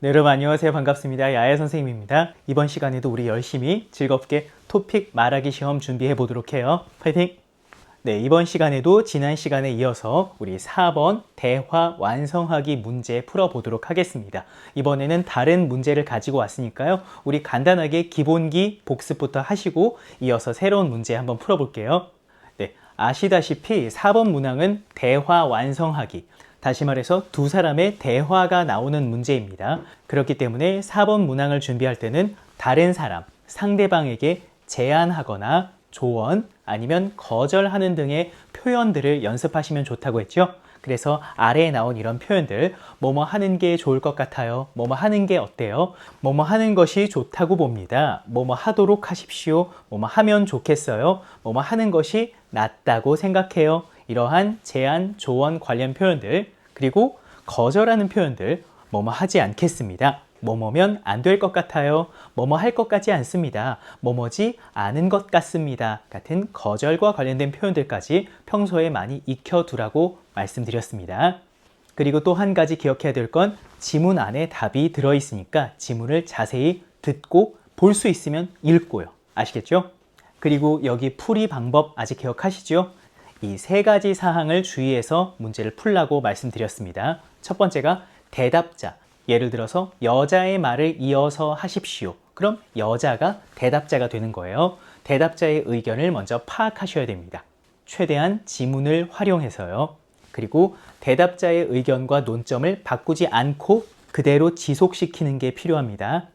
네, 여러분 안녕하세요. 반갑습니다. 야야 선생님입니다. 이번 시간에도 우리 열심히 즐겁게 토픽 말하기 시험 준비해 보도록 해요. 파이팅! 네, 이번 시간에도 지난 시간에 이어서 우리 4번 대화 완성하기 문제 풀어보도록 하겠습니다. 이번에는 다른 문제를 가지고 왔으니까요. 우리 간단하게 기본기 복습부터 하시고 이어서 새로운 문제 한번 풀어볼게요. 네, 아시다시피 4번 문항은 대화 완성하기. 다시 말해서 두 사람의 대화가 나오는 문제입니다. 그렇기 때문에 4번 문항을 준비할 때는 다른 사람, 상대방에게 제안하거나 조언 아니면 거절하는 등의 표현들을 연습하시면 좋다고 했죠. 그래서 아래에 나온 이런 표현들, 뭐뭐 하는 게 좋을 것 같아요. 뭐뭐 하는 게 어때요? 뭐뭐 하는 것이 좋다고 봅니다. 뭐뭐 하도록 하십시오. 뭐뭐 하면 좋겠어요. 뭐뭐 하는 것이 낫다고 생각해요. 이러한 제안, 조언 관련 표현들, 그리고 거절하는 표현들, 뭐뭐 하지 않겠습니다. 뭐뭐면 안 될 것 같아요. 뭐뭐 할 것 같지 않습니다. 뭐뭐지 않은 것 같습니다. 같은 거절과 관련된 표현들까지 평소에 많이 익혀두라고 말씀드렸습니다. 그리고 또 한 가지 기억해야 될 건 지문 안에 답이 들어있으니까 지문을 자세히 듣고 볼 수 있으면 읽고요. 아시겠죠? 그리고 여기 풀이 방법 아직 기억하시죠? 이 세 가지 사항을 주의해서 문제를 풀라고 말씀드렸습니다. 첫 번째가 대답자. 예를 들어서 여자의 말을 이어서 하십시오. 그럼 여자가 대답자가 되는 거예요. 대답자의 의견을 먼저 파악하셔야 됩니다. 최대한 지문을 활용해서요. 그리고 대답자의 의견과 논점을 바꾸지 않고 그대로 지속시키는 게 필요합니다.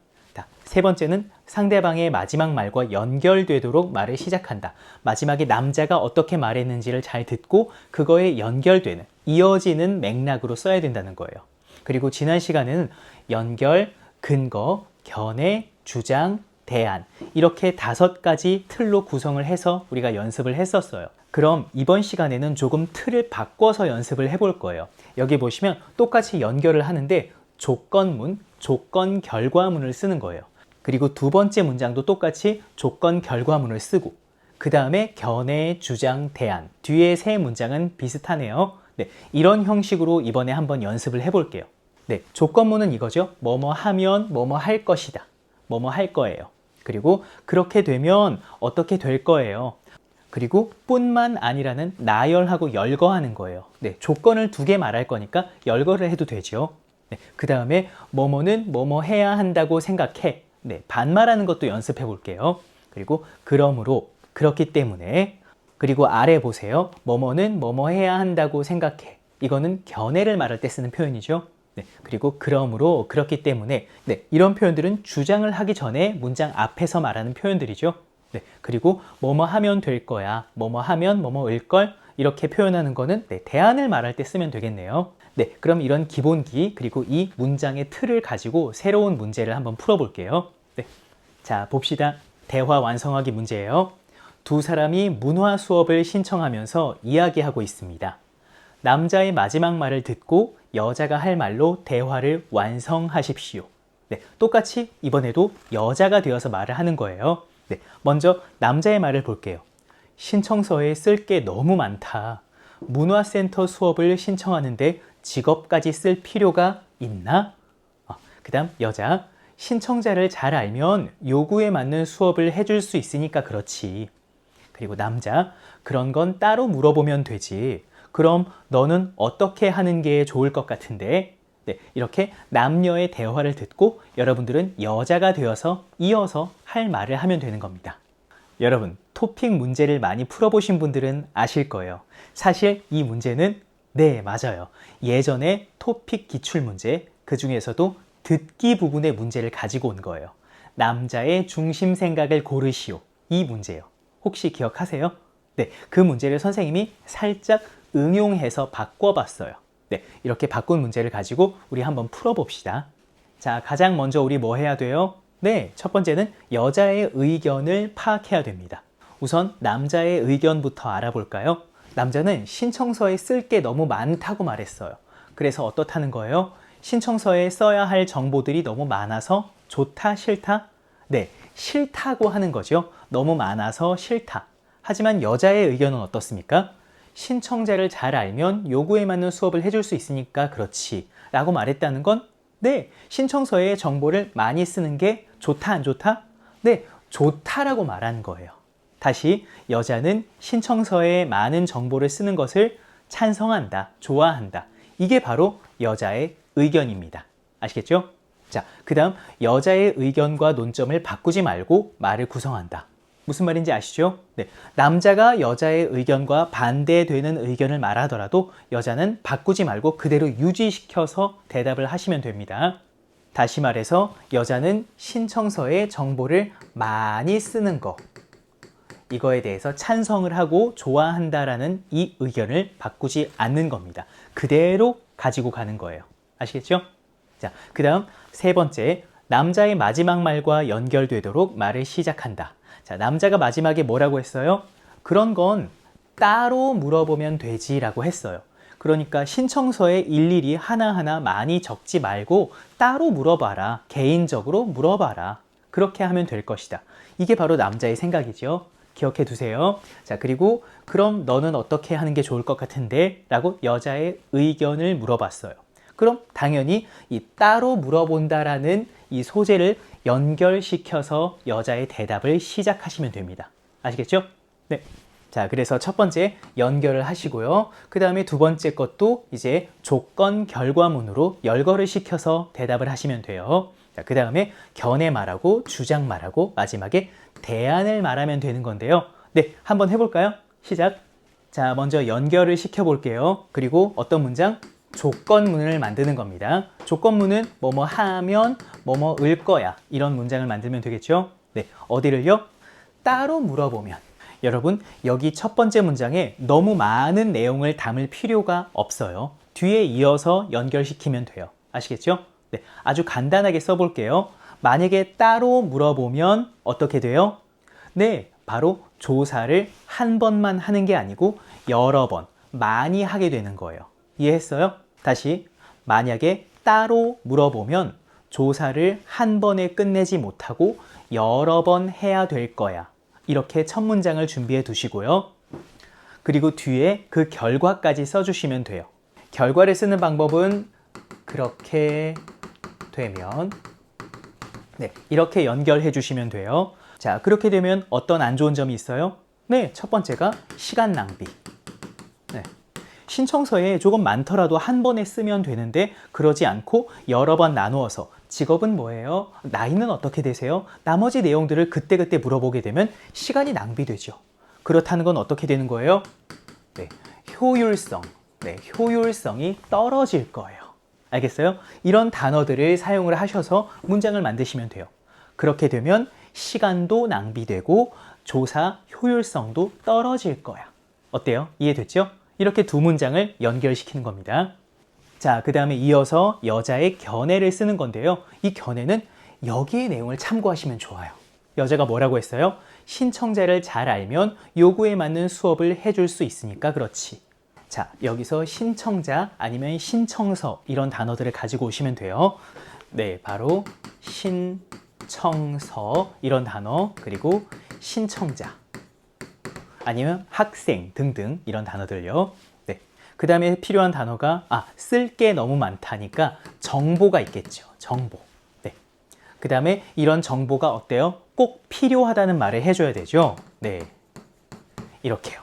세 번째는 상대방의 마지막 말과 연결되도록 말을 시작한다. 마지막에 남자가 어떻게 말했는지를 잘 듣고 그거에 연결되는, 이어지는 맥락으로 써야 된다는 거예요. 그리고 지난 시간에는 연결, 근거, 견해, 주장, 대안 이렇게 5가지 틀로 구성을 해서 우리가 연습을 했었어요. 그럼 이번 시간에는 조금 틀을 바꿔서 연습을 해볼 거예요. 여기 보시면 똑같이 연결을 하는데 조건문, 조건 결과문을 쓰는 거예요. 그리고 두 번째 문장도 똑같이 조건 결과문을 쓰고 그 다음에 견해, 주장, 대안 뒤에 세 문장은 비슷하네요. 네, 이런 형식으로 이번에 한번 연습을 해볼게요. 네, 조건문은 이거죠. 뭐뭐 하면 뭐뭐 할 것이다. 뭐뭐 할 거예요. 그리고 그렇게 되면 어떻게 될 거예요. 그리고 뿐만 아니라는 나열하고 열거하는 거예요. 네, 조건을 2개 말할 거니까 열거를 해도 되죠. 네, 그 다음에 뭐뭐는 뭐뭐 해야 한다고 생각해. 네, 반말하는 것도 연습해 볼게요. 그리고 그러므로, 그렇기 때문에, 그리고 아래 보세요. 뭐뭐는 뭐뭐 해야 한다고 생각해. 이거는 견해를 말할 때 쓰는 표현이죠. 네, 그리고 그러므로, 그렇기 때문에, 네, 이런 표현들은 주장을 하기 전에 문장 앞에서 말하는 표현들이죠. 네, 그리고 뭐뭐 하면 될 거야. 뭐뭐 하면 뭐뭐일 걸. 이렇게 표현하는 거는 네, 대안을 말할 때 쓰면 되겠네요. 네, 그럼 이런 기본기 그리고 이 문장의 틀을 가지고 새로운 문제를 한번 풀어볼게요. 네, 자 봅시다. 대화 완성하기 문제예요. 두 사람이 문화 수업을 신청하면서 이야기하고 있습니다. 남자의 마지막 말을 듣고 여자가 할 말로 대화를 완성하십시오. 네, 똑같이 이번에도 여자가 되어서 말을 하는 거예요. 네, 먼저 남자의 말을 볼게요. 신청서에 쓸 게 너무 많다. 문화센터 수업을 신청하는데 직업까지 쓸 필요가 있나? 그 다음 여자, 신청자를 잘 알면 요구에 맞는 수업을 해줄 수 있으니까 그렇지. 그리고 남자, 그런 건 따로 물어보면 되지. 그럼 너는 어떻게 하는 게 좋을 것 같은데? 네, 이렇게 남녀의 대화를 듣고 여러분들은 여자가 되어서 이어서 할 말을 하면 되는 겁니다. 여러분, 토픽 문제를 많이 풀어보신 분들은 아실 거예요. 사실 이 문제는 네, 맞아요. 예전에 토픽 기출문제, 그 중에서도 듣기 부분의 문제를 가지고 온 거예요. 남자의 중심 생각을 고르시오. 이 문제예요. 혹시 기억하세요? 네, 그 문제를 선생님이 살짝 응용해서 바꿔봤어요. 네, 이렇게 바꾼 문제를 가지고 우리 한번 풀어봅시다. 자, 가장 먼저 우리 뭐 해야 돼요? 네, 첫 번째는 여자의 의견을 파악해야 됩니다. 우선 남자의 의견부터 알아볼까요? 남자는 신청서에 쓸 게 너무 많다고 말했어요. 그래서 어떻다는 거예요? 신청서에 써야 할 정보들이 너무 많아서 좋다, 싫다? 네, 싫다고 하는 거죠. 너무 많아서 싫다. 하지만 여자의 의견은 어떻습니까? 신청자를 잘 알면 요구에 맞는 수업을 해줄 수 있으니까 그렇지 라고 말했다는 건 네, 신청서에 정보를 많이 쓰는 게 좋다, 안 좋다? 네, 좋다라고 말하는 거예요. 다시, 여자는 신청서에 많은 정보를 쓰는 것을 찬성한다, 좋아한다. 이게 바로 여자의 의견입니다. 아시겠죠? 자, 그 다음 여자의 의견과 논점을 바꾸지 말고 말을 구성한다. 무슨 말인지 아시죠? 네, 남자가 여자의 의견과 반대되는 의견을 말하더라도 여자는 바꾸지 말고 그대로 유지시켜서 대답을 하시면 됩니다. 다시 말해서 여자는 신청서에 정보를 많이 쓰는 거, 이거에 대해서 찬성을 하고 좋아한다라는 이 의견을 바꾸지 않는 겁니다. 그대로 가지고 가는 거예요. 아시겠죠? 자, 그 다음 세 번째, 남자의 마지막 말과 연결되도록 말을 시작한다. 자, 남자가 마지막에 뭐라고 했어요? 그런 건 따로 물어보면 되지라고 했어요. 그러니까 신청서에 일일이 하나하나 많이 적지 말고 따로 물어봐라. 개인적으로 물어봐라. 그렇게 하면 될 것이다. 이게 바로 남자의 생각이죠. 기억해 두세요. 자, 그리고 그럼 너는 어떻게 하는 게 좋을 것 같은데? 라고 여자의 의견을 물어봤어요. 그럼 당연히 이 따로 물어본다라는 이 소재를 연결시켜서 여자의 대답을 시작하시면 됩니다. 아시겠죠? 네. 자, 그래서 첫 번째 연결을 하시고요. 그 다음에 두 번째 것도 이제 조건 결과문으로 열거를 시켜서 대답을 하시면 돼요. 자, 그 다음에 견해 말하고 주장 말하고 마지막에 대안을 말하면 되는 건데요. 네, 한번 해볼까요? 시작. 자, 먼저 연결을 시켜볼게요. 그리고 어떤 문장? 조건문을 만드는 겁니다. 조건문은 뭐뭐 하면 뭐뭐일 거야. 이런 문장을 만들면 되겠죠? 네, 어디를요? 따로 물어보면. 여러분, 여기 첫 번째 문장에 너무 많은 내용을 담을 필요가 없어요. 뒤에 이어서 연결시키면 돼요. 아시겠죠? 네, 아주 간단하게 써볼게요. 만약에 따로 물어보면 어떻게 돼요? 네, 바로 조사를 한 번만 하는 게 아니고 여러 번, 많이 하게 되는 거예요. 이해했어요? 다시, 만약에 따로 물어보면 조사를 한 번에 끝내지 못하고 여러 번 해야 될 거야. 이렇게 첫 문장을 준비해 두시고요. 그리고 뒤에 그 결과까지 써주시면 돼요. 결과를 쓰는 방법은 그렇게 되면, 네, 이렇게 연결해 주시면 돼요. 자, 그렇게 되면 어떤 안 좋은 점이 있어요? 네, 첫 번째가 시간 낭비. 네. 신청서에 조금 많더라도 한 번에 쓰면 되는데 그러지 않고 여러 번 나누어서 직업은 뭐예요? 나이는 어떻게 되세요? 나머지 내용들을 그때그때 물어보게 되면 시간이 낭비되죠. 그렇다는 건 어떻게 되는 거예요? 네, 효율성. 네, 효율성이 떨어질 거예요. 알겠어요? 이런 단어들을 사용을 하셔서 문장을 만드시면 돼요. 그렇게 되면 시간도 낭비되고 조사 효율성도 떨어질 거야. 어때요? 이해됐죠? 이렇게 두 문장을 연결시키는 겁니다. 자, 그 다음에 이어서 여자의 견해를 쓰는 건데요. 이 견해는 여기의 내용을 참고하시면 좋아요. 여자가 뭐라고 했어요? 신청자를 잘 알면 요구에 맞는 수업을 해줄 수 있으니까 그렇지. 자, 여기서 신청자 아니면 신청서 이런 단어들을 가지고 오시면 돼요. 네, 바로 신청서 이런 단어, 그리고 신청자 아니면 학생 등등 이런 단어들요. 네. 그 다음에 필요한 단어가 쓸 게 너무 많다니까 정보가 있겠죠. 정보. 네. 그 다음에 이런 정보가 어때요? 꼭 필요하다는 말을 해줘야 되죠. 네. 이렇게요.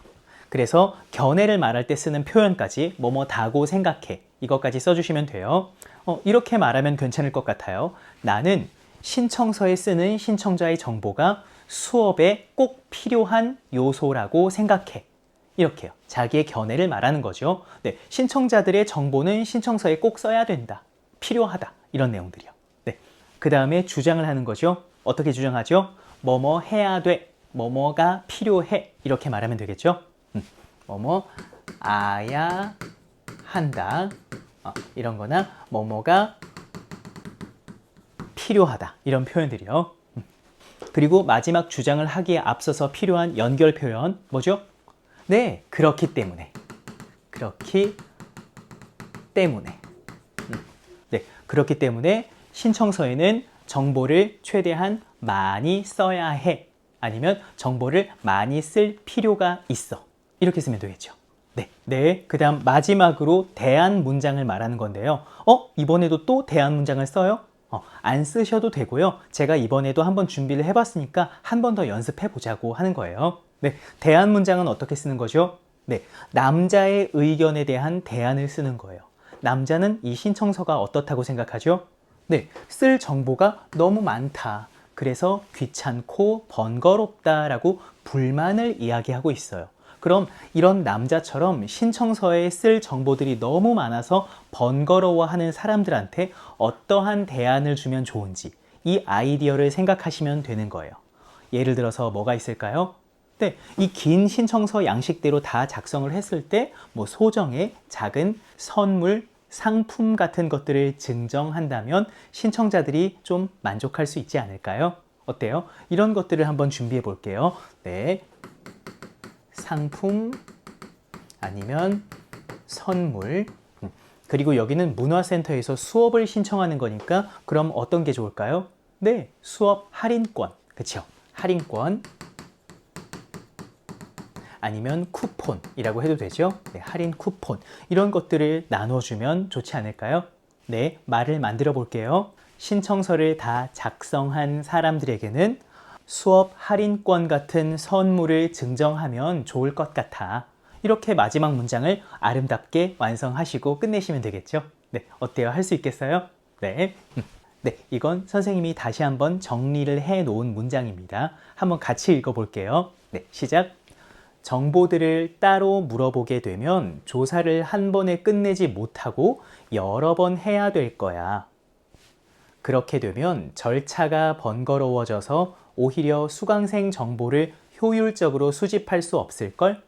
그래서 견해를 말할 때 쓰는 표현까지 뭐뭐다고 생각해. 이것까지 써주시면 돼요. 이렇게 말하면 괜찮을 것 같아요. 나는 신청서에 쓰는 신청자의 정보가 수업에 꼭 필요한 요소라고 생각해. 이렇게요. 자기의 견해를 말하는 거죠. 네, 신청자들의 정보는 신청서에 꼭 써야 된다. 필요하다. 이런 내용들이요. 네. 그 다음에 주장을 하는 거죠. 어떻게 주장하죠? 뭐뭐 해야 돼. 뭐뭐가 필요해. 이렇게 말하면 되겠죠. 뭐뭐 아야 한다. 이런 거나 뭐뭐가 필요하다. 이런 표현들이요. 그리고 마지막 주장을 하기에 앞서서 필요한 연결 표현 뭐죠? 네, 그렇기 때문에. 그렇기 때문에. 네, 그렇기 때문에 신청서에는 정보를 최대한 많이 써야 해. 아니면 정보를 많이 쓸 필요가 있어. 이렇게 쓰면 되겠죠. 네. 그 다음 마지막으로 대안 문장을 말하는 건데요. 이번에도 또 대안 문장을 써요? 안 쓰셔도 되고요. 제가 이번에도 한번 준비를 해봤으니까 한 번 더 연습해 보자고 하는 거예요. 네. 대안 문장은 어떻게 쓰는 거죠? 네. 남자의 의견에 대한 대안을 쓰는 거예요. 남자는 이 신청서가 어떻다고 생각하죠? 네. 쓸 정보가 너무 많다. 그래서 귀찮고 번거롭다라고 불만을 이야기하고 있어요. 그럼 이런 남자처럼 신청서에 쓸 정보들이 너무 많아서 번거로워하는 사람들한테 어떠한 대안을 주면 좋은지 이 아이디어를 생각하시면 되는 거예요. 예를 들어서 뭐가 있을까요? 네, 이 긴 신청서 양식대로 다 작성을 했을 때 뭐 소정의 작은 선물, 상품 같은 것들을 증정한다면 신청자들이 좀 만족할 수 있지 않을까요? 어때요? 이런 것들을 한번 준비해 볼게요. 네. 상품 아니면 선물. 그리고 여기는 문화센터에서 수업을 신청하는 거니까 그럼 어떤 게 좋을까요? 네, 수업 할인권. 그쵸? 할인권. 아니면 쿠폰이라고 해도 되죠? 네, 할인 쿠폰. 이런 것들을 나눠주면 좋지 않을까요? 네, 말을 만들어 볼게요. 신청서를 다 작성한 사람들에게는 수업 할인권 같은 선물을 증정하면 좋을 것 같아. 이렇게 마지막 문장을 아름답게 완성하시고 끝내시면 되겠죠? 네, 어때요? 할 수 있겠어요? 네. 네, 이건 선생님이 다시 한번 정리를 해 놓은 문장입니다. 한번 같이 읽어 볼게요. 네, 시작. 정보들을 따로 물어보게 되면 조사를 한 번에 끝내지 못하고 여러 번 해야 될 거야. 그렇게 되면 절차가 번거로워져서 오히려 수강생 정보를 효율적으로 수집할 수 없을걸?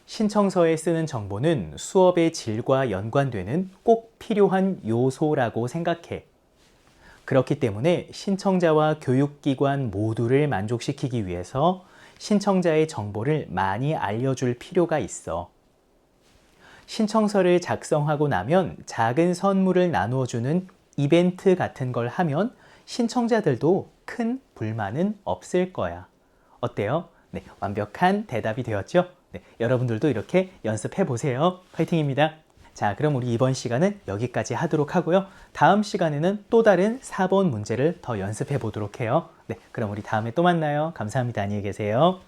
신청서에 쓰는 정보는 수업의 질과 연관되는 꼭 필요한 요소라고 생각해. 그렇기 때문에 신청자와 교육기관 모두를 만족시키기 위해서 신청자의 정보를 많이 알려줄 필요가 있어. 신청서를 작성하고 나면 작은 선물을 나누어주는 이벤트 같은 걸 하면 신청자들도 큰 불만은 없을 거야. 어때요? 네, 완벽한 대답이 되었죠? 네, 여러분들도 이렇게 연습해 보세요. 화이팅입니다. 자, 그럼 우리 이번 시간은 여기까지 하도록 하고요. 다음 시간에는 또 다른 4번 문제를 더 연습해 보도록 해요. 네, 그럼 우리 다음에 또 만나요. 감사합니다. 안녕히 계세요.